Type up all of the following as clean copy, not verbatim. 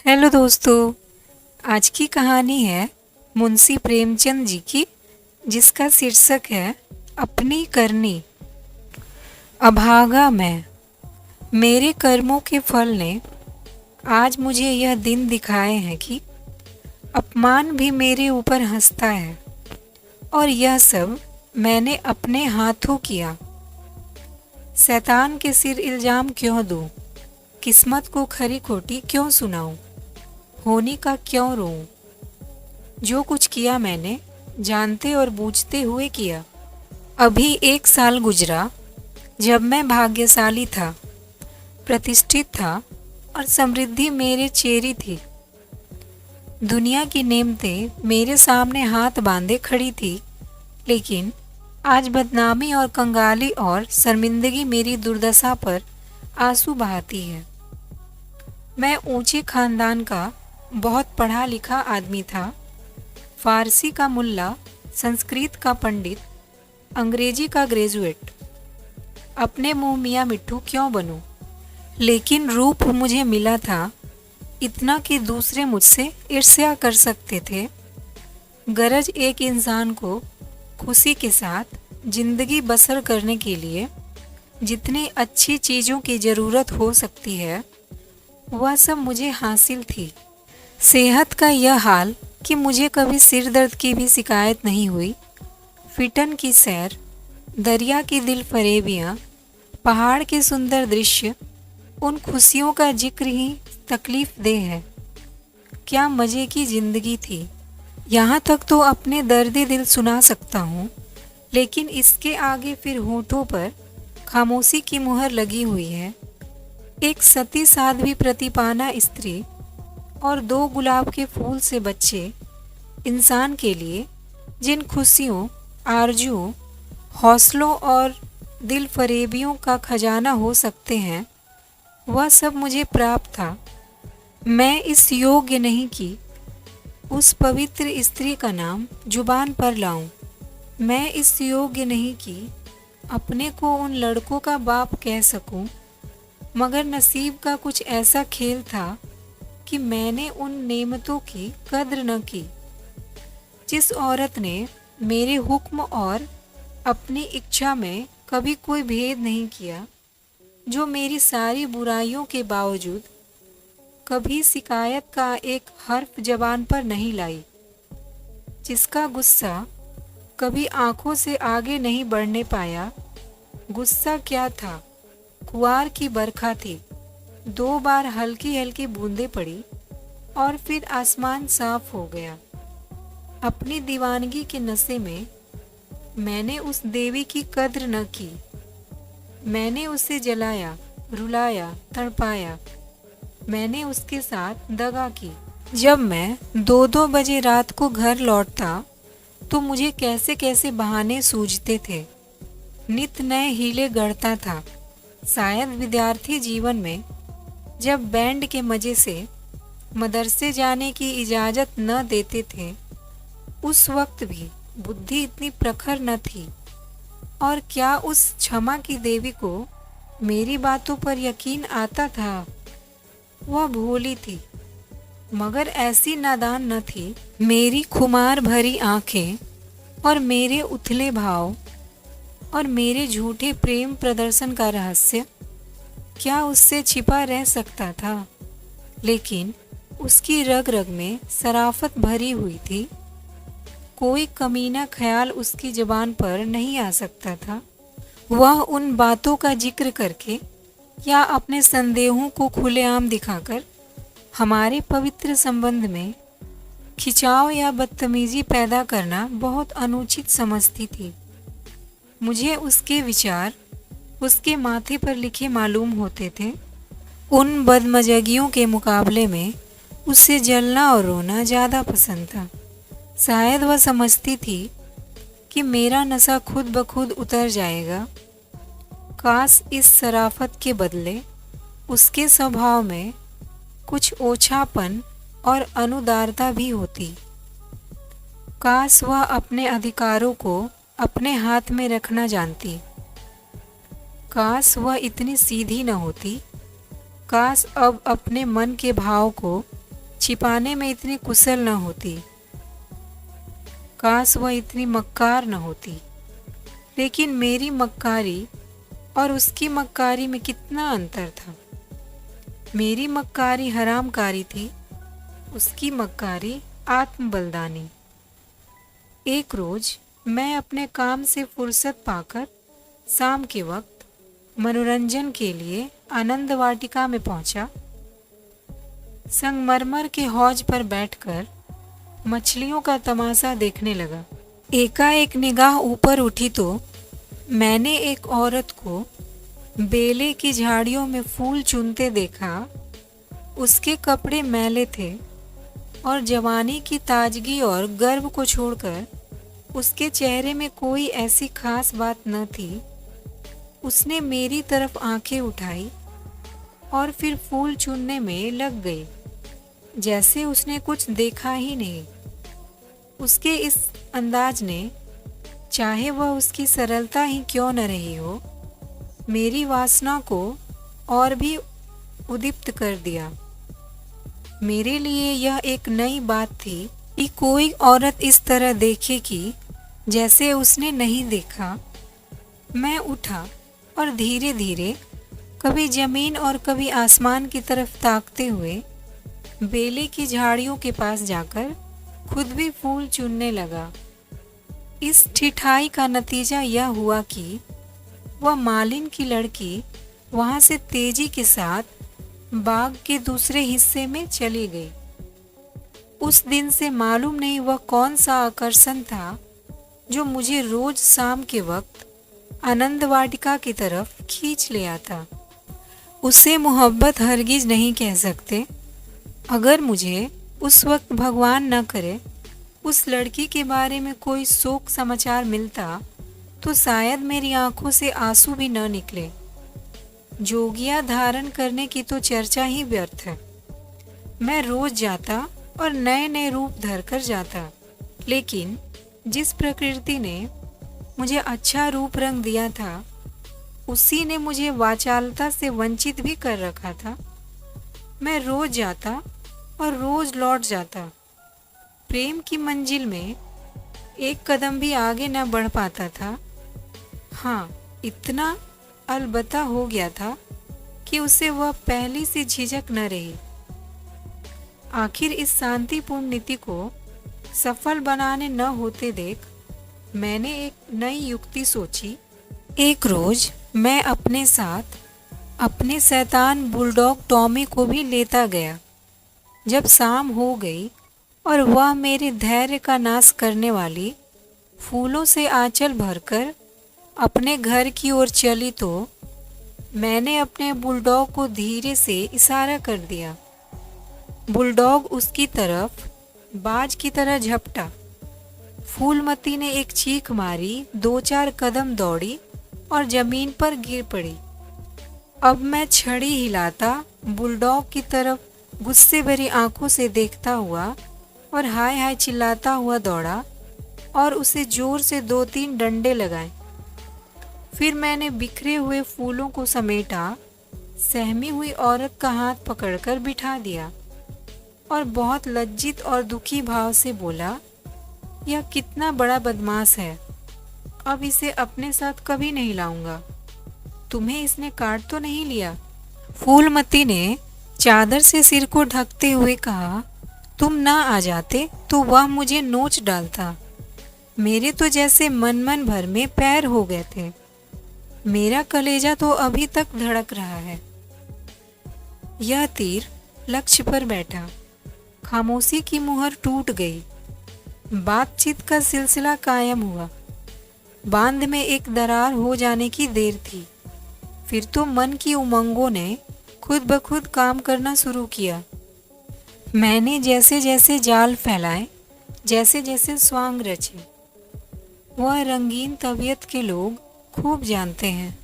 Hello दोस्तों, आज की कहानी है मुंशी प्रेमचंद जी की, जिसका शीर्षक है अपनी करनी। अभागा मैं, मेरे कर्मों के फल ने आज मुझे यह दिन दिखाए हैं कि अपमान भी मेरे ऊपर हंसता है, और यह सब मैंने अपने हाथों किया। शैतान के सिर इल्जाम क्यों दूं, किस्मत को खरी खोटी क्यों सुनाऊं, होनी का क्यों रोऊं। जो कुछ किया मैंने जानते और बूझते हुए किया। अभी 1 साल गुजरा जब मैं भाग्यशाली था, प्रतिष्ठित था और समृद्धि मेरे चेरी थी। दुनिया की नेमतें मेरे सामने हाथ बांधे खड़ी थी, लेकिन आज बदनामी और कंगाली और शर्मिंदगी मेरी दुर्दशा पर आंसू बहाती है। मैं ऊंचे खानदान का बहुत पढ़ा लिखा आदमी था। फारसी का मुल्ला, संस्कृत का पंडित, अंग्रेजी का ग्रेजुएट। अपने मुंह मियाँ मिट्ठू क्यों बनूं? लेकिन रूप मुझे मिला था इतना कि दूसरे मुझसे ईर्ष्या कर सकते थे। गरज एक इंसान को खुशी के साथ जिंदगी बसर करने के लिए जितनी अच्छी चीज़ों की ज़रूरत हो सकती है, वह सब मुझे हासिल थी। सेहत का यह हाल कि मुझे कभी सिर दर्द की भी शिकायत नहीं हुई। फिटन की सैर, दरिया की दिल फरेबियाँ, पहाड़ के सुंदर दृश्य, उन खुशियों का जिक्र ही तकलीफ दे है। क्या मज़े की ज़िंदगी थी। यहाँ तक तो अपने दर्द दिल सुना सकता हूँ, लेकिन इसके आगे फिर होठों पर खामोशी की मुहर लगी हुई है। एक सती साध्वी प्रतिपाना स्त्री और 2 गुलाब के फूल से बच्चे इंसान के लिए जिन खुशियों, आरजुओं, हौसलों और दिल फरेबियों का खजाना हो सकते हैं, वह सब मुझे प्राप्त था। मैं इस योग्य नहीं कि उस पवित्र स्त्री का नाम जुबान पर लाऊं। मैं इस योग्य नहीं कि अपने को उन लड़कों का बाप कह सकूं, मगर नसीब का कुछ ऐसा खेल था कि मैंने उन नेमतों की कद्र न की। जिस औरत ने मेरे हुक्म और अपनी इच्छा में कभी कोई भेद नहीं किया, जो मेरी सारी बुराइयों के बावजूद कभी शिकायत का एक हर्फ जबान पर नहीं लाई, जिसका गुस्सा कभी आंखों से आगे नहीं बढ़ने पाया। गुस्सा क्या था? कुआर की बरखा थी। 2 बार हल्की हल्की बूंदें पड़ी और फिर आसमान साफ हो गया। अपनी दीवानगी के नशे में मैंने उस देवी की कद्र न की। मैंने उसे जलाया, रुलाया, तड़पाया। मैंने उसके साथ दगा की। जब मैं 2-2 बजे रात को घर लौटता तो मुझे कैसे कैसे बहाने सूझते थे। नित नए हीले गढ़ता था। शायद विद्यार्थी जीवन में जब बैंड के मज़े से मदरसे जाने की इजाज़त न देते थे, उस वक्त भी बुद्धि इतनी प्रखर न थी। और क्या उस क्षमा की देवी को मेरी बातों पर यकीन आता था? वह भोली थी, मगर ऐसी नादान न थी। मेरी खुमार भरी आंखें और मेरे उथले भाव और मेरे झूठे प्रेम प्रदर्शन का रहस्य क्या उससे छिपा रह सकता था? लेकिन उसकी रग रग में शराफत भरी हुई थी। कोई कमीना ख्याल उसकी ज़बान पर नहीं आ सकता था। वह उन बातों का जिक्र करके या अपने संदेहों को खुलेआम दिखाकर हमारे पवित्र संबंध में खिंचाव या बदतमीजी पैदा करना बहुत अनुचित समझती थी। मुझे उसके विचार उसके माथे पर लिखे मालूम होते थे। उन बदमज़गियों के मुकाबले में उसे जलना और रोना ज़्यादा पसंद था। शायद वह समझती थी कि मेरा नशा खुद ब खुद उतर जाएगा। काश इस शराफत के बदले उसके स्वभाव में कुछ ओछापन और अनुदारता भी होती। काश वह अपने अधिकारों को अपने हाथ में रखना जानती। काश वह इतनी सीधी न होती, काश अब अपने मन के भाव को छिपाने में इतनी कुशल न होती, काश वह इतनी मक्कार न होती। लेकिन मेरी मक्कारी और उसकी मक्कारी में कितना अंतर था। मेरी मक्कारी हरामकारी थी, उसकी मक्कारी आत्मबलिदानी। एक रोज मैं अपने काम से फुर्सत पाकर शाम के वक्त मनोरंजन के लिए आनंद वाटिका में पहुंचा। संगमरमर के हौज पर बैठकर मछलियों का तमाशा देखने लगा। एकाएक निगाह ऊपर उठी तो मैंने एक औरत को बेले की झाड़ियों में फूल चुनते देखा। उसके कपड़े मैले थे और जवानी की ताजगी और गर्व को छोड़कर उसके चेहरे में कोई ऐसी खास बात न थी। उसने मेरी तरफ आंखें उठाई और फिर फूल चुनने में लग गई, जैसे उसने कुछ देखा ही नहीं। उसके इस अंदाज ने, चाहे वह उसकी सरलता ही क्यों न रही हो, मेरी वासना को और भी उद्दीप्त कर दिया। मेरे लिए यह एक नई बात थी कि कोई औरत इस तरह देखे कि जैसे उसने नहीं देखा। मैं उठा और धीरे धीरे कभी जमीन और कभी आसमान की तरफ ताकते हुए बेले की झाड़ियों के पास जाकर खुद भी फूल चुनने लगा। इस ठिठाई का नतीजा यह हुआ कि वह मालिन की लड़की वहां से तेजी के साथ बाग के दूसरे हिस्से में चली गई। उस दिन से मालूम नहीं वह कौन सा आकर्षण था जो मुझे रोज शाम के वक्त आनंद वाटिका की तरफ खींच ले आता। उसे मोहब्बत हरगिज नहीं कह सकते। अगर मुझे उस वक्त भगवान न करे उस लड़की के बारे में कोई शोक समाचार मिलता तो शायद मेरी आंखों से आंसू भी न निकले। जोगिया धारण करने की तो चर्चा ही व्यर्थ है। मैं रोज जाता और नए नए रूप धर कर जाता, लेकिन जिस प्रकृति ने मुझे अच्छा रूप रंग दिया था उसी ने मुझे वाचालता से वंचित भी कर रखा था। मैं रोज जाता और रोज लौट जाता। प्रेम की मंजिल में एक कदम भी आगे न बढ़ पाता था। हाँ, इतना अलबत्ता हो गया था कि उसे वह पहली सी झिझक न रही। आखिर इस शांतिपूर्ण नीति को सफल बनाने न होते देख मैंने एक नई युक्ति सोची। एक रोज मैं अपने साथ अपने शैतान बुलडॉग टॉमी को भी लेता गया। जब शाम हो गई और वह मेरे धैर्य का नाश करने वाली फूलों से आंचल भरकर अपने घर की ओर चली तो मैंने अपने बुलडॉग को धीरे से इशारा कर दिया। बुलडॉग उसकी तरफ बाज की तरह झपटा। फूलमती ने एक चीख मारी, 2-4 कदम दौड़ी और जमीन पर गिर पड़ी। अब मैं छड़ी हिलाता बुलडॉग की तरफ गुस्से भरी आंखों से देखता हुआ और हाय हाय चिल्लाता हुआ दौड़ा और उसे जोर से 2-3 डंडे लगाए। फिर मैंने बिखरे हुए फूलों को समेटा, सहमी हुई औरत का हाथ पकड़कर बिठा दिया और बहुत लज्जित और दुखी भाव से बोला, यह कितना बड़ा बदमाश है, अब इसे अपने साथ कभी नहीं लाऊंगा। तुम्हें इसने काट तो नहीं लिया? फूलमती ने चादर से सिर को ढकते हुए कहा, तुम ना आ जाते तो वह मुझे नोच डालता। मेरे तो जैसे मन भर में पैर हो गए थे। मेरा कलेजा तो अभी तक धड़क रहा है। यह तीर लक्ष्य पर बैठा। खामोशी की मुहर टूट गई। बातचीत का सिलसिला कायम हुआ। बांध में एक दरार हो जाने की देर थी। फिर तो मन की उमंगों ने खुद ब खुद काम करना शुरू किया। मैंने जैसे जैसे जाल फैलाए, जैसे जैसे स्वांग रचे, वह रंगीन तबीयत के लोग खूब जानते हैं।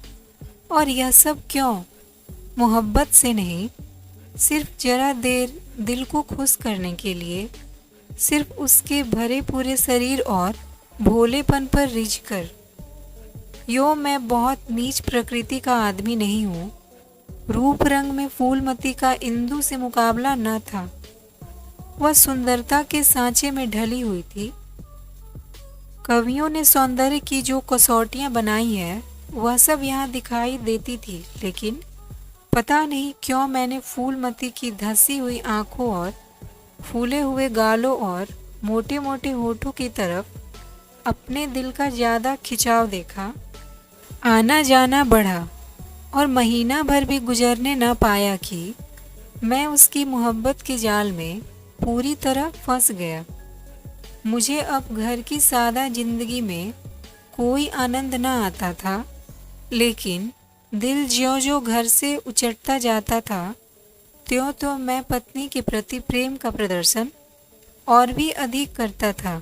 और यह सब क्यों? मोहब्बत से नहीं, सिर्फ जरा देर दिल को खुश करने के लिए, सिर्फ उसके भरे पूरे शरीर और भोलेपन पर रिझ कर। यो मैं बहुत नीच प्रकृति का आदमी नहीं हूँ। रूप रंग में फूलमती का इंदु से मुकाबला न था। वह सुंदरता के सांचे में ढली हुई थी। कवियों ने सौंदर्य की जो कसौटियाँ बनाई है वह सब यहाँ दिखाई देती थी, लेकिन पता नहीं क्यों मैंने फूलमती की धंसी हुई आंखों और फूले हुए गालों और मोटे मोटे होठों की तरफ अपने दिल का ज़्यादा खिंचाव देखा। आना जाना बढ़ा और महीना भर भी गुजरने न पाया कि मैं उसकी मोहब्बत के जाल में पूरी तरह फंस गया। मुझे अब घर की सादा जिंदगी में कोई आनंद न आता था, लेकिन दिल ज्यों-ज्यों घर से उचटता जाता था त्यों-त्यों मैं पत्नी के प्रति प्रेम का प्रदर्शन और भी अधिक करता था।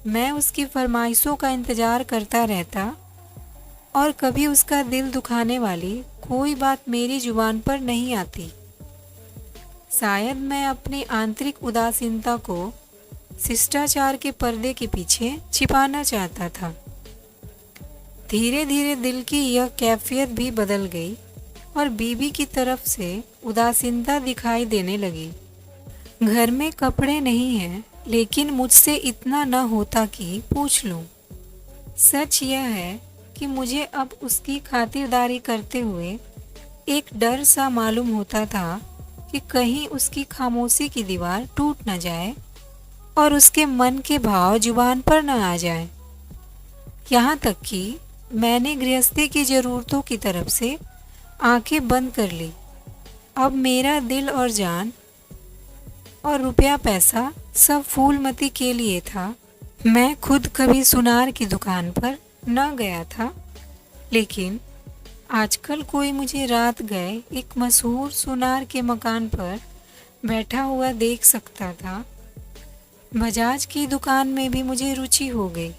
मैं उसकी फरमाइशों का इंतज़ार करता रहता और कभी उसका दिल दुखाने वाली कोई बात मेरी जुबान पर नहीं आती। शायद मैं अपनी आंतरिक उदासीनता को शिष्टाचार के पर्दे के पीछे छिपाना चाहता था। धीरे धीरे दिल की यह कैफियत भी बदल गई और बीवी की तरफ से उदासीनता दिखाई देने लगी। घर में कपड़े नहीं हैं, लेकिन मुझसे इतना न होता कि पूछ लूं। सच यह है कि मुझे अब उसकी खातिरदारी करते हुए एक डर सा मालूम होता था कि कहीं उसकी खामोशी की दीवार टूट न जाए और उसके मन के भाव जुबान पर न आ जाए। यहाँ तक कि मैंने गृहस्थी की ज़रूरतों की तरफ से आंखें बंद कर ली। अब मेरा दिल और जान और रुपया पैसा सब फूलमती के लिए था। मैं खुद कभी सुनार की दुकान पर न गया था, लेकिन आजकल कोई मुझे रात गए एक मशहूर सुनार के मकान पर बैठा हुआ देख सकता था। बजाज की दुकान में भी मुझे रुचि हो गई।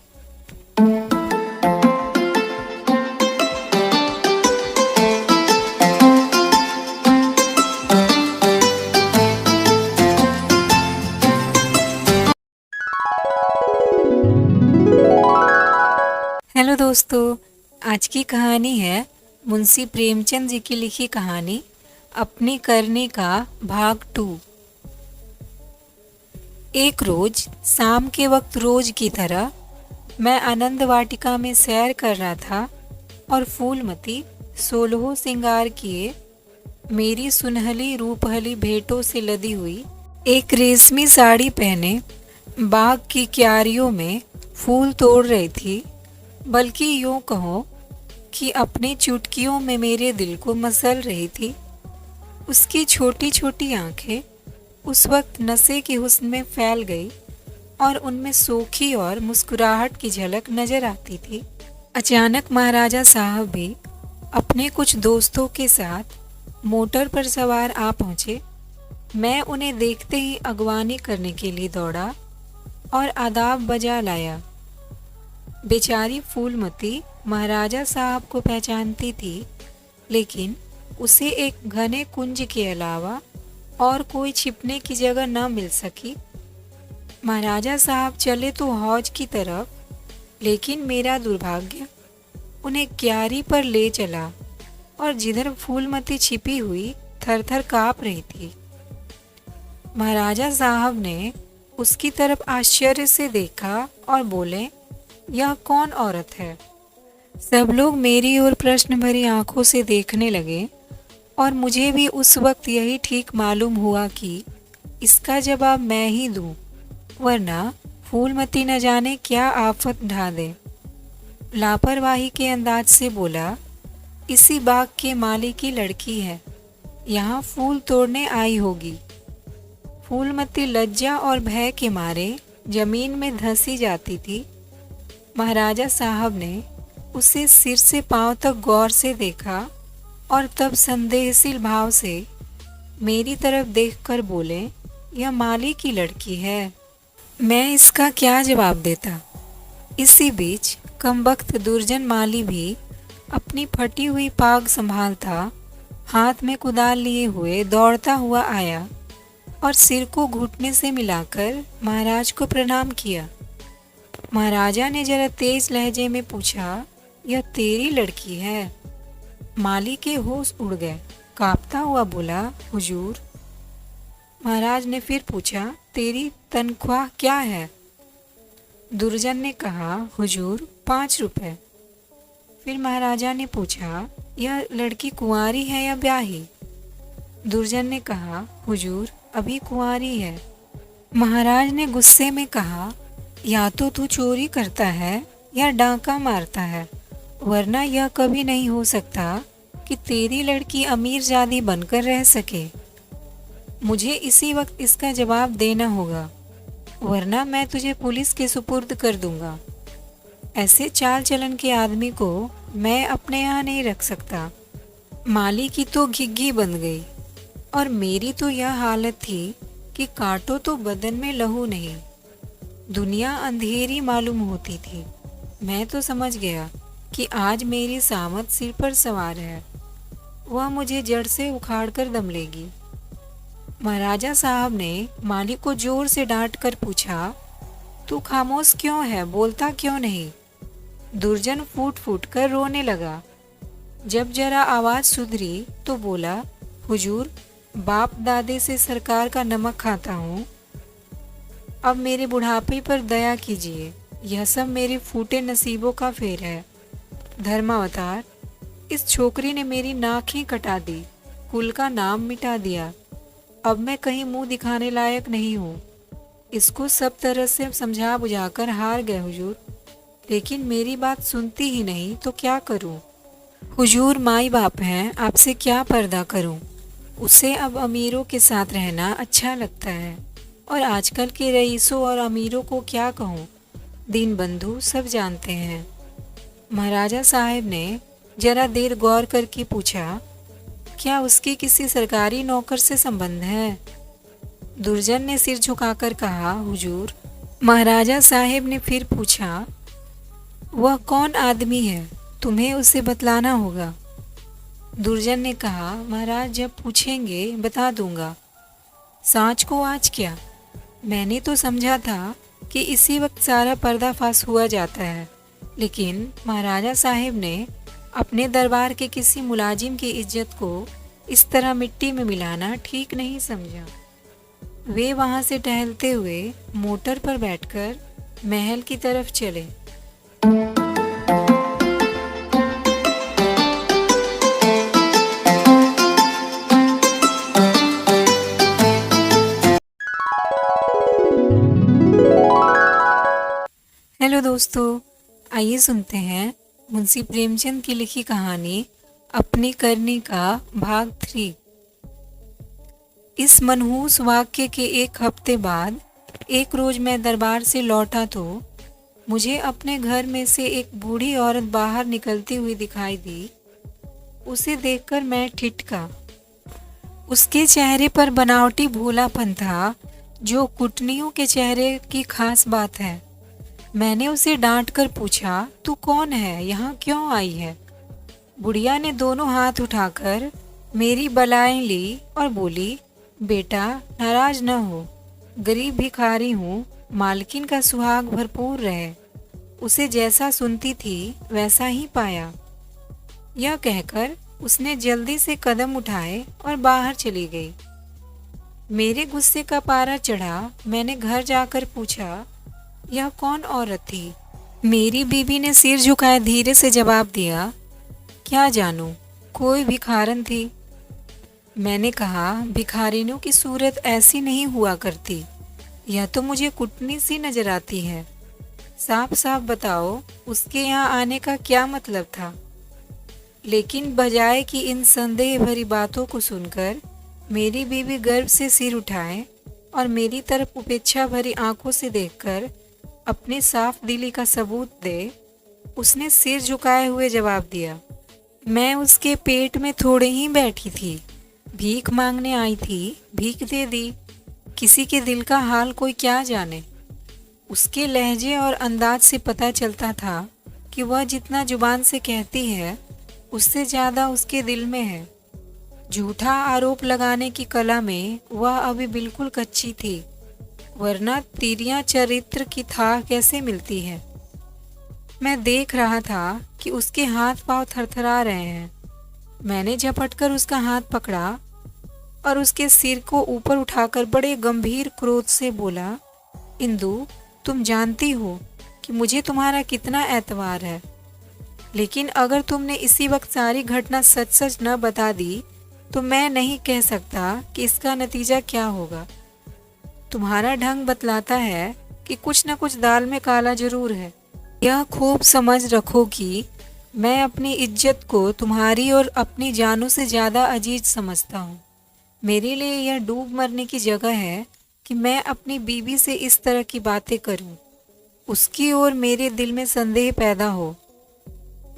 हेलो दोस्तों, आज की कहानी है मुंशी प्रेमचंद जी की लिखी कहानी अपनी करनी का भाग 2। एक रोज शाम के वक्त रोज की तरह मैं आनंद वाटिका में सैर कर रहा था और फूलमती 16 श्रृंगार किए मेरी सुनहली रूपहली भेंटों से लदी हुई एक रेशमी साड़ी पहने बाग की क्यारियों में फूल तोड़ रही थी, बल्कि यूँ कहो कि अपनी चुटकियों में मेरे दिल को मसल रही थी। उसकी छोटी छोटी आंखें उस वक्त नशे के हुस्न में फैल गई और उनमें सोखी और मुस्कुराहट की झलक नजर आती थी। अचानक महाराजा साहब भी अपने कुछ दोस्तों के साथ मोटर पर सवार आ पहुँचे। मैं उन्हें देखते ही अगवानी करने के लिए दौड़ा और आदाब बजा लाया। बेचारी फूलमती महाराजा साहब को पहचानती थी, लेकिन उसे एक घने कुंज के अलावा और कोई छिपने की जगह न मिल सकी। महाराजा साहब चले तो हौज की तरफ, लेकिन मेरा दुर्भाग्य उन्हें क्यारी पर ले चला और जिधर फूलमती छिपी हुई थर-थर काँप रही थी। महाराजा साहब ने उसकी तरफ आश्चर्य से देखा और बोले, यह कौन औरत है? सब लोग मेरी ओर प्रश्न भरी आंखों से देखने लगे और मुझे भी उस वक्त यही ठीक मालूम हुआ कि इसका जवाब मैं ही दूं, वरना फूलमती न जाने क्या आफत ढा दे। लापरवाही के अंदाज से बोला, इसी बाग के माली की लड़की है, यहाँ फूल तोड़ने आई होगी। फूलमती लज्जा और भय के मारे जमीन में धंसी जाती थी। महाराजा साहब ने उसे सिर से पांव तक गौर से देखा और तब संदेहशील भाव से मेरी तरफ देखकर बोले, यह माली की लड़की है। मैं इसका क्या जवाब देता? इसी बीच कमबख्त दुर्जन माली भी अपनी फटी हुई पाग संभालता हाथ में कुदाल लिए हुए दौड़ता हुआ आया और सिर को घुटने से मिलाकर महाराज को प्रणाम किया। महाराजा ने जरा तेज लहजे में पूछा, यह तेरी लड़की है। माली के होश उड़ गए। कांपता हुआ बोला, हुजूर। महाराज ने फिर पूछा, तेरी तनख्वाह क्या है? दुर्जन ने कहा, हुजूर 5 रुपए। फिर महाराजा ने पूछा, यह लड़की कुंवारी है या ब्याही? दुर्जन ने कहा, हुजूर अभी कुंवारी है। महाराज ने गुस्से में कहा, या तो तू चोरी करता है या डांका मारता है, वरना यह कभी नहीं हो सकता कि तेरी लड़की अमीरजादी बनकर रह सके। मुझे इसी वक्त इसका जवाब देना होगा, वरना मैं तुझे पुलिस के सुपुर्द कर दूंगा। ऐसे चाल चलन के आदमी को मैं अपने यहाँ नहीं रख सकता। माली की तो घिघी बन गई और मेरी तो यह हालत थी कि काटो तो बदन में लहू नहीं। दुनिया अंधेरी मालूम होती थी। मैं तो समझ गया कि आज मेरी सामत सिर पर सवार है, वह मुझे जड़ से उखाड़ कर दम लेगी। महाराजा साहब ने माली को जोर से डांट कर पूछा, तू खामोश क्यों है, बोलता क्यों नहीं? दुर्जन फूट फूट कर रोने लगा। जब जरा आवाज सुधरी तो बोला, हुजूर बाप दादे से सरकार का नमक खाता हूँ, अब मेरे बुढ़ापे पर दया कीजिए। यह सब मेरे फूटे नसीबों का फेर है। धर्मावतार, इस छोकरी ने मेरी नाक ही कटा दी, कुल का नाम मिटा दिया। अब मैं कहीं मुंह दिखाने लायक नहीं हूँ। इसको सब तरह से समझा बुझाकर हार गए हुजूर, लेकिन मेरी बात सुनती ही नहीं तो क्या करूँ? हुजूर माई बाप हैं, आपसे क्या पर्दा करूँ? उसे अब अमीरों के साथ रहना अच्छा लगता है, और आजकल के रईसों और अमीरों को क्या कहूँ, दीन बंधु सब जानते हैं। महाराजा साहब ने जरा देर गौर करके पूछा, क्या उसकी किसी सरकारी नौकर से संबंध है? दुर्जन ने सिर झुकाकर कहा, हुजूर। महाराजा साहब ने फिर पूछा, वह कौन आदमी है, तुम्हें उसे बतलाना होगा। दुर्जन ने कहा, महाराज जब पूछेंगे बता दूंगा। सांच को आज क्या? मैंने तो समझा था कि इसी वक्त सारा पर्दाफाश हुआ जाता है, लेकिन महाराजा साहब ने अपने दरबार के किसी मुलाजिम की इज्जत को इस तरह मिट्टी में मिलाना ठीक नहीं समझा। वे वहां से टहलते हुए मोटर पर बैठकर महल की तरफ चले। हेलो दोस्तों, आइए सुनते हैं मुंशी प्रेमचंद की लिखी कहानी अपनी करनी का भाग 3। इस मनहूस वाक्य के एक हफ्ते बाद एक रोज मैं दरबार से लौटा तो मुझे अपने घर में से एक बूढ़ी औरत बाहर निकलती हुई दिखाई दी। उसे देखकर मैं ठिठका। उसके चेहरे पर बनावटी भोलापन था, जो कुटनियों के चेहरे की खास बात है। मैंने उसे डांट कर पूछा, तू कौन है, यहाँ क्यों आई है? बुढ़िया ने दोनों हाथ उठाकर मेरी बलाएं ली और बोली, बेटा नाराज न हो, गरीब भिखारी हूँ, मालकिन का सुहाग भरपूर रहे। उसे जैसा सुनती थी वैसा ही पाया। यह कहकर उसने जल्दी से कदम उठाए और बाहर चली गई। मेरे गुस्से का पारा चढ़ा। मैंने घर जाकर पूछा, यह कौन औरत थी? मेरी बीवी ने सिर झुकाए धीरे से जवाब दिया, क्या जानूं, कोई भिखारन थी। मैंने कहा, भिखारिनों की सूरत ऐसी नहीं हुआ करती, यह तो मुझे कुटनी सी नजर आती है। साफ साफ बताओ, उसके यहाँ आने का क्या मतलब था? लेकिन बजाय कि इन संदेह भरी बातों को सुनकर मेरी बीवी गर्व से सिर उठाए और मेरी तरफ उपेक्षा भरी आंखों से देखकर अपने साफ दिली का सबूत दे, उसने सिर झुकाए हुए जवाब दिया, मैं उसके पेट में थोड़े ही बैठी थी, भीख मांगने आई थी, भीख दे दी। किसी के दिल का हाल कोई क्या जाने। उसके लहजे और अंदाज से पता चलता था कि वह जितना जुबान से कहती है उससे ज़्यादा उसके दिल में है। झूठा आरोप लगाने की कला में वह अभी बिल्कुल कच्ची थी, वरना तिरियां चरित्र की था कैसे मिलती है। मैं देख रहा था कि कि उसके हाथ पांव थरथरा रहे हैं। मैंने झपटकर उसका हाथ पकड़ा और उसके सिर को ऊपर उठाकर बड़े गंभीर क्रोध से बोला, इंदु, तुम जानती हो कि मुझे तुम्हारा कितना एतबार है, लेकिन अगर तुमने इसी वक्त सारी घटना सच सच न बता दी तो मैं नहीं कह सकता कि इसका नतीजा क्या होगा। तुम्हारा ढंग बतलाता है कि कुछ न कुछ दाल में काला जरूर है। यह खूब समझ रखो कि मैं अपनी इज्जत को तुम्हारी और अपनी जानों से ज़्यादा अजीज समझता हूँ। मेरे लिए यह डूब मरने की जगह है कि मैं अपनी बीवी से इस तरह की बातें करूं, उसकी ओर मेरे दिल में संदेह पैदा हो।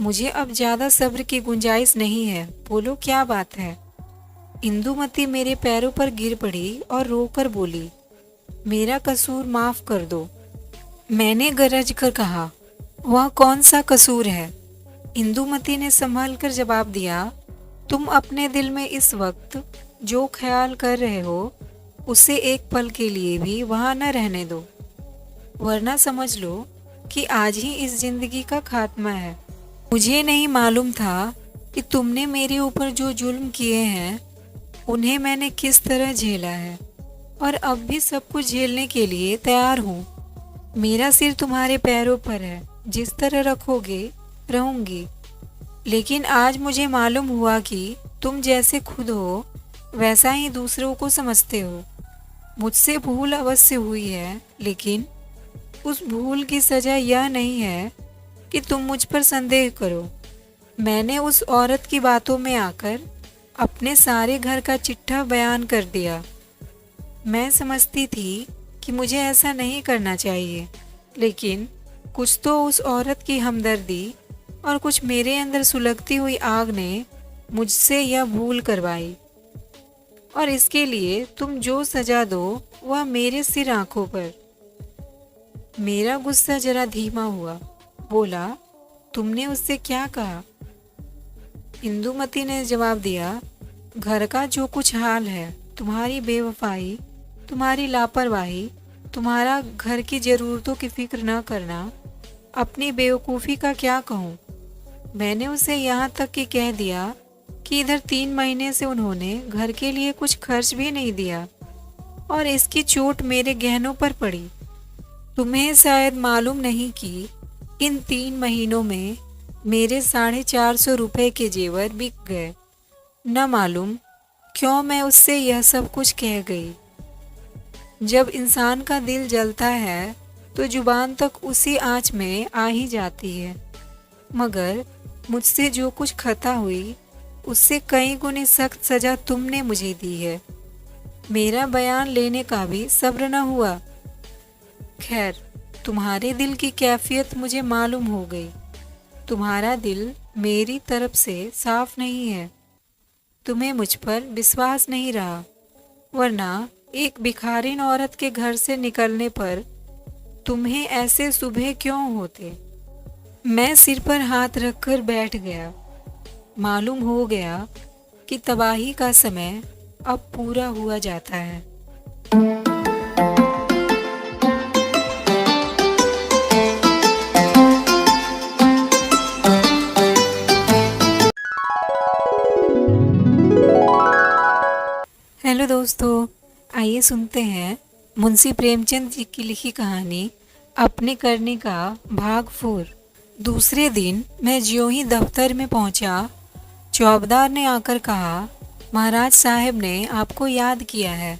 मुझे अब ज़्यादा सब्र की गुंजाइश नहीं है, बोलो क्या बात है। इंदुमती मेरे पैरों पर गिर पड़ी और रोकर बोली, मेरा कसूर माफ़ कर दो। मैंने गरज कर कहा, वह कौन सा कसूर है। इंदुमती ने संभल कर जवाब दिया, तुम अपने दिल में इस वक्त जो ख्याल कर रहे हो उसे एक पल के लिए भी वहाँ न रहने दो, वरना समझ लो कि आज ही इस जिंदगी का खात्मा है। मुझे नहीं मालूम था कि तुमने मेरे ऊपर जो जुल्म किए हैं उन्हें मैंने किस तरह झेला है, और अब भी सब कुछ झेलने के लिए तैयार हूँ। मेरा सिर तुम्हारे पैरों पर है, जिस तरह रखोगे रहूंगी। लेकिन आज मुझे मालूम हुआ कि तुम जैसे खुद हो वैसा ही दूसरों को समझते हो। मुझसे भूल अवश्य हुई है, लेकिन उस भूल की सजा यह नहीं है कि तुम मुझ पर संदेह करो। मैंने उस औरत की बातों में आकर अपने सारे घर का चिट्ठा बयान कर दिया। मैं समझती थी कि मुझे ऐसा नहीं करना चाहिए, लेकिन कुछ तो उस औरत की हमदर्दी और कुछ मेरे अंदर सुलगती हुई आग ने मुझसे यह भूल करवाई, और इसके लिए तुम जो सजा दो वह मेरे सिर आंखों पर। मेरा गुस्सा जरा धीमा हुआ। बोला, तुमने उससे क्या कहा। इंदुमती ने जवाब दिया, घर का जो कुछ हाल है, तुम्हारी बेवफाई, तुम्हारी लापरवाही, तुम्हारा घर की ज़रूरतों की फिक्र न करना, अपनी बेवकूफ़ी का क्या कहूँ। मैंने उसे यहाँ तक कि कह दिया कि इधर 3 महीने से उन्होंने घर के लिए कुछ खर्च भी नहीं दिया, और इसकी चोट मेरे गहनों पर पड़ी। तुम्हें शायद मालूम नहीं कि इन 3 महीनों में मेरे 450 रुपये के जेवर बिक गए। न मालूम क्यों मैं उससे यह सब कुछ कह गई। जब इंसान का दिल जलता है तो जुबान तक उसी आँच में आ ही जाती है, मगर मुझसे जो कुछ खता हुई उससे कई गुनी सख्त सजा तुमने मुझे दी है। मेरा बयान लेने का भी सब्र न हुआ। खैर, तुम्हारे दिल की कैफियत मुझे मालूम हो गई। तुम्हारा दिल मेरी तरफ से साफ नहीं है। तुम्हें मुझ पर विश्वास नहीं रहा, वरना एक भिखारिन औरत के घर से निकलने पर तुम्हें ऐसे सुबह क्यों होते। मैं सिर पर हाथ रखकर बैठ गया। मालूम हो गया कि तबाही का समय अब पूरा हुआ जाता है। हेलो दोस्तों, आइए सुनते हैं मुंशी प्रेमचंद जी की लिखी कहानी अपने करने का भाग 4। दूसरे दिन मैं ज्यों ही दफ्तर में पहुंचा, चौबदार ने आकर कहा, महाराज साहब ने आपको याद किया है।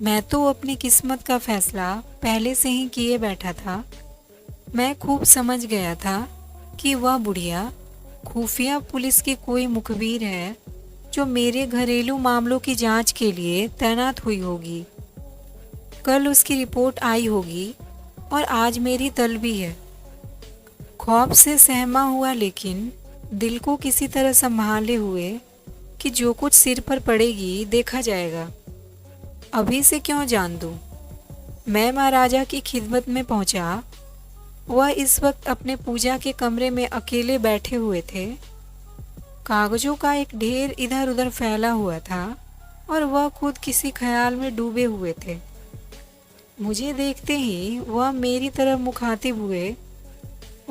मैं तो अपनी किस्मत का फैसला पहले से ही किए बैठा था। मैं खूब समझ गया था कि वह बुढ़िया खुफिया पुलिस की कोई मुखबिर है जो मेरे घरेलू मामलों की जांच के लिए तैनात हुई होगी। कल उसकी रिपोर्ट आई होगी और आज मेरी तलबी है। खौफ से सहमा हुआ, लेकिन दिल को किसी तरह संभाले हुए कि जो कुछ सिर पर पड़ेगी देखा जाएगा। अभी से क्यों जान दूं। मैं महाराजा की खिदमत में पहुंचा। वह इस वक्त अपने पूजा के कमरे में अकेले बैठे हुए थे। कागजों का एक ढेर इधर उधर फैला हुआ था और वह खुद किसी ख्याल में डूबे हुए थे। मुझे देखते ही वह मेरी तरफ मुखातिब हुए।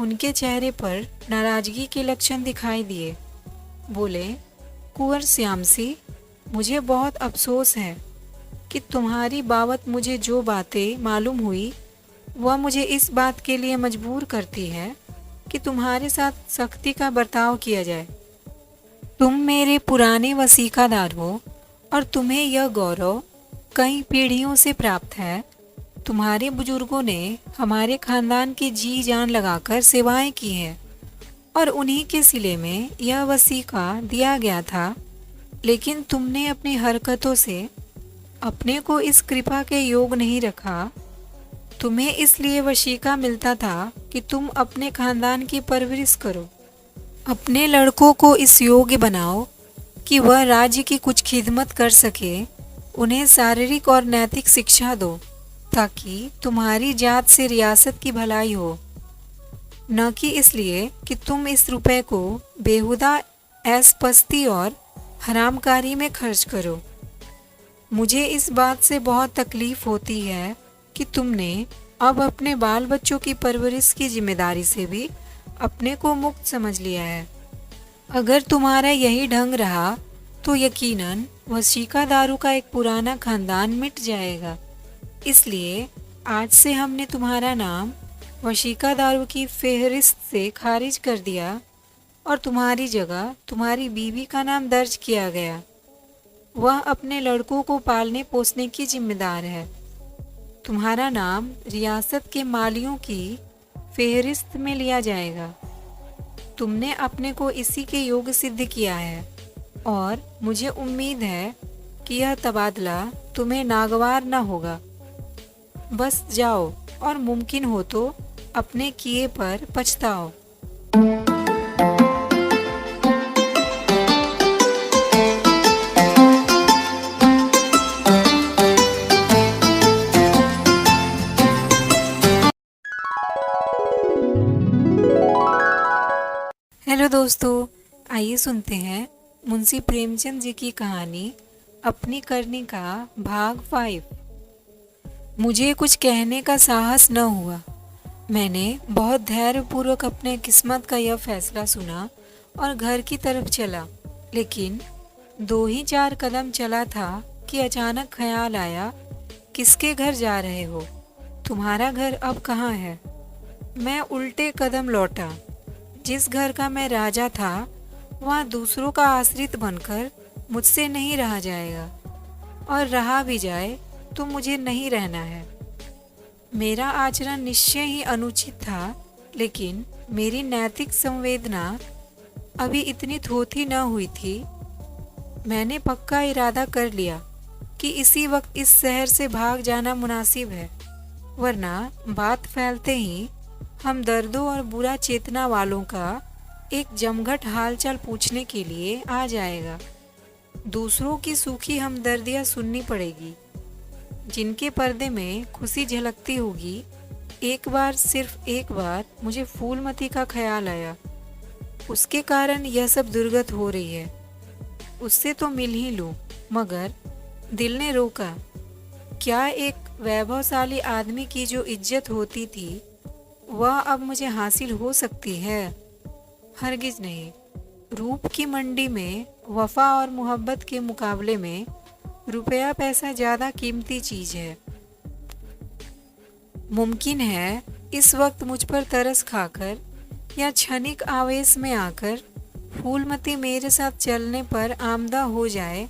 उनके चेहरे पर नाराजगी के लक्षण दिखाई दिए। बोले, कुंवर श्यामसी, मुझे बहुत अफसोस है कि तुम्हारी बाबत मुझे जो बातें मालूम हुई वह मुझे इस बात के लिए मजबूर करती है कि तुम्हारे साथ सख्ती का बर्ताव किया जाए। तुम मेरे पुराने वसीकादार हो और तुम्हें यह गौरव कई पीढ़ियों से प्राप्त है। तुम्हारे बुजुर्गों ने हमारे खानदान की जी जान लगाकर सेवाएं की हैं और उन्हीं के सिले में यह वसीका दिया गया था, लेकिन तुमने अपनी हरकतों से अपने को इस कृपा के योग नहीं रखा। तुम्हें इसलिए वसीका मिलता था कि तुम अपने खानदान की परवरिश करो, अपने लड़कों को इस योग्य बनाओ कि वह राज्य की कुछ खिदमत कर सके, उन्हें शारीरिक और नैतिक शिक्षा दो ताकि तुम्हारी जात से रियासत की भलाई हो, न कि इसलिए कि तुम इस रुपए को बेहुदा ऐशपस्ती और हरामकारी में खर्च करो। मुझे इस बात से बहुत तकलीफ होती है कि तुमने अब अपने बाल बच्चों की परवरिश की जिम्मेदारी से भी अपने को मुक्त समझ लिया है। अगर तुम्हारा यही ढंग रहा तो यकीनन वसीकादारों का एक पुराना खानदान मिट जाएगा। इसलिए आज से हमने तुम्हारा नाम वसीकादारों की फेहरिस्त से खारिज कर दिया और तुम्हारी जगह तुम्हारी बीवी का नाम दर्ज किया गया। वह अपने लड़कों को पालने पोसने की जिम्मेदार है। तुम्हारा नाम रियासत के मालियों की फेहरिस्त में लिया जाएगा। तुमने अपने को इसी के योग्य सिद्ध किया है और मुझे उम्मीद है कि यह तबादला तुम्हें नागवार न होगा। बस जाओ और मुमकिन हो तो अपने किए पर पछताओ। हेलो दोस्तों, आइए सुनते हैं मुंशी प्रेमचंद जी की कहानी अपनी करनी का भाग 5। मुझे कुछ कहने का साहस न हुआ। मैंने बहुत धैर्यपूर्वक अपने किस्मत का यह फैसला सुना और घर की तरफ चला, लेकिन 2 ही 4 कदम चला था कि अचानक ख्याल आया, किसके घर जा रहे हो? तुम्हारा घर अब कहाँ है? मैं उल्टे कदम लौटा। जिस घर का मैं राजा था वहाँ दूसरों का आश्रित बनकर मुझसे नहीं रहा जाएगा, और रहा भी जाए तो मुझे नहीं रहना है। मेरा आचरण निश्चय ही अनुचित था, लेकिन मेरी नैतिक संवेदना अभी इतनी थोथी न हुई थी। मैंने पक्का इरादा कर लिया कि इसी वक्त इस शहर से भाग जाना मुनासिब है, वरना बात फैलते ही हम दर्दों और बुरा चेतना वालों का एक जमघट हालचाल पूछने के लिए आ जाएगा। दूसरों की सूखी हमदर्दियाँ सुननी पड़ेगी। जिनके पर्दे में खुशी झलकती होगी। एक बार, सिर्फ एक बार मुझे फूलमती का ख्याल आया। उसके कारण यह सब दुर्गत हो रही है। उससे तो मिल ही लूं, मगर दिल ने रोका। क्या एक वैभवशाली आदमी की जो इज्जत होती थी वह अब मुझे हासिल हो सकती है? हरगिज नहीं। रूप की मंडी में वफा और मोहब्बत के मुकाबले में रुपया पैसा ज़्यादा कीमती चीज़ है। मुमकिन है इस वक्त मुझ पर तरस खाकर या क्षणिक आवेश में आकर फूलमती मेरे साथ चलने पर आमदा हो जाए,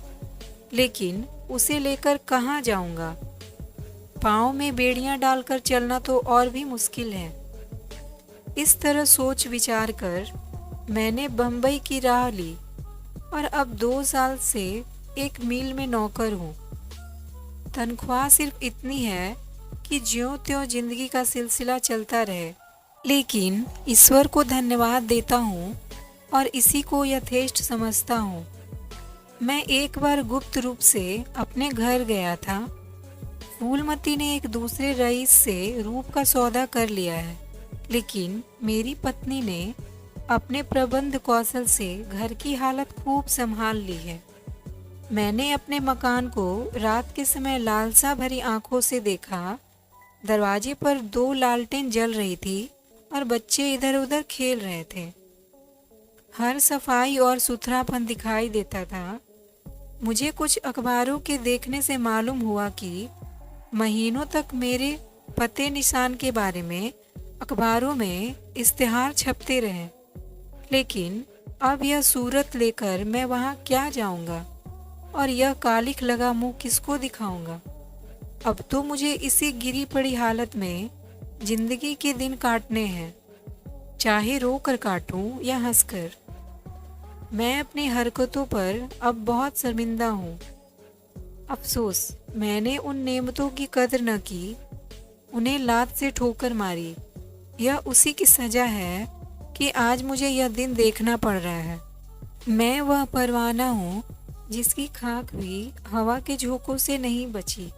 लेकिन उसे लेकर कहाँ जाऊंगा? पाँव में बेड़ियां डालकर चलना तो और भी मुश्किल है। इस तरह सोच विचार कर मैंने बम्बई की राह ली और अब 2 साल से एक मिल में नौकर हूँ। तनख्वाह सिर्फ इतनी है कि ज्यों त्यों जिंदगी का सिलसिला चलता रहे, लेकिन ईश्वर को धन्यवाद देता हूँ और इसी को यथेष्ट समझता हूँ। मैं एक बार गुप्त रूप से अपने घर गया था। फूलमती ने एक दूसरे रईस से रूप का सौदा कर लिया है, लेकिन मेरी पत्नी ने अपने प्रबंध कौशल से घर की हालत खूब संभाल ली है। मैंने अपने मकान को रात के समय लालसा भरी आंखों से देखा। दरवाजे पर 2 लालटेन जल रही थी और बच्चे इधर उधर खेल रहे थे। हर सफाई और सुथरापन दिखाई देता था। मुझे कुछ अखबारों के देखने से मालूम हुआ कि महीनों तक मेरे पते निशान के बारे में अखबारों में इश्तिहार छपते रहे, लेकिन अब यह सूरत लेकर मैं वहाँ क्या जाऊँगा और यह कालिख लगा मुंह किसको दिखाऊंगा। अब तो मुझे इसी गिरी पड़ी हालत में जिंदगी के दिन काटने हैं, चाहे रो कर काटूं या हंसकर। मैं अपनी हरकतों पर अब बहुत शर्मिंदा हूँ। अफसोस मैंने उन नेमतों की कदर न की, उन्हें लात से ठोकर मारी। यह उसी की सजा है कि आज मुझे यह दिन देखना पड़ रहा है। मैं वह परवाना हूँ जिसकी खाक भी हवा के झोंकों से नहीं बची।